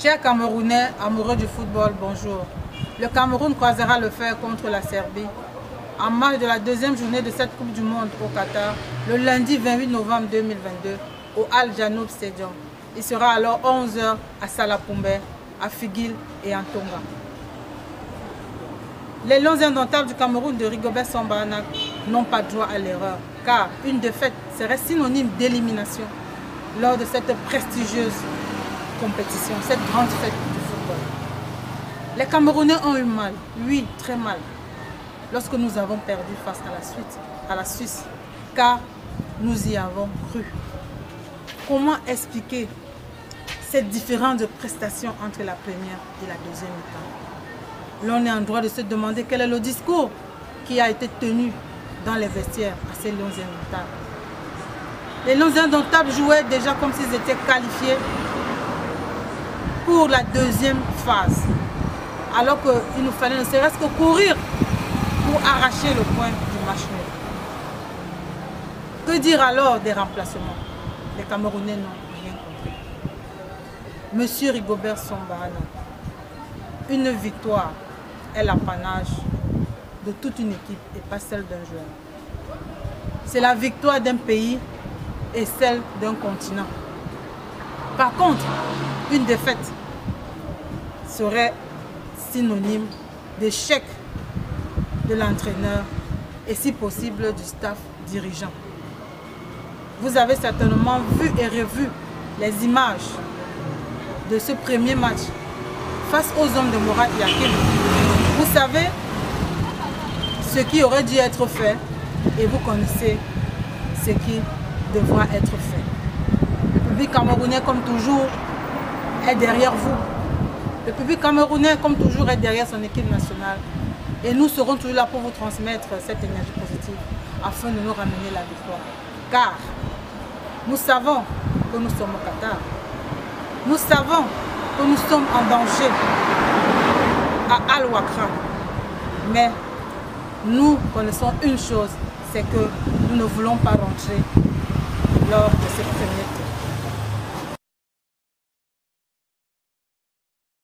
Chers Camerounais amoureux du football, bonjour. Le Cameroun croisera le fer contre la Serbie en marge de la deuxième journée de cette Coupe du Monde au Qatar, le lundi 28 novembre 2022 au Al Janoub Stadium. Il sera alors 11 h à Salapumbe, à Figuil et en Tonga. Les Lions indomptables du Cameroun de Rigobert Song n'ont pas droit à l'erreur, car une défaite serait synonyme d'élimination lors de cette prestigieuse compétition, cette grande fête du football. Les Camerounais ont eu mal, oui, très mal, lorsque nous avons perdu face à la Suisse, car nous y avons cru. Comment expliquer cette différence de prestations entre la première et la deuxième mi-temps? L'on est en droit de se demander quel est le discours qui a été tenu dans les vestiaires à ces Lions indomptables. Les Lions indomptables jouaient déjà comme s'ils étaient qualifiés pour la deuxième phase, alors qu'il nous fallait ne serait-ce que courir pour arracher le point du match nul. Que dire alors des remplacements? Les Camerounais n'ont rien compris. Monsieur Rigobert Song, une victoire est l'apanage de toute une équipe et pas celle d'un joueur. C'est la victoire d'un pays et celle d'un continent. Par contre, une défaite serait synonyme d'échec de l'entraîneur et si possible du staff dirigeant. Vous avez certainement vu et revu les images de ce premier match face aux hommes de Mourad Yakin. Vous savez ce qui aurait dû être fait et vous connaissez ce qui devra être fait. Le public camerounais, comme toujours, est derrière vous. Le public camerounais, comme toujours, est derrière son équipe nationale. Et nous serons toujours là pour vous transmettre cette énergie positive afin de nous ramener la victoire. Car nous savons que nous sommes au Qatar. Nous savons que nous sommes en danger à Al-Wakra. Mais nous connaissons une chose, c'est que nous ne voulons pas rentrer lors de cette première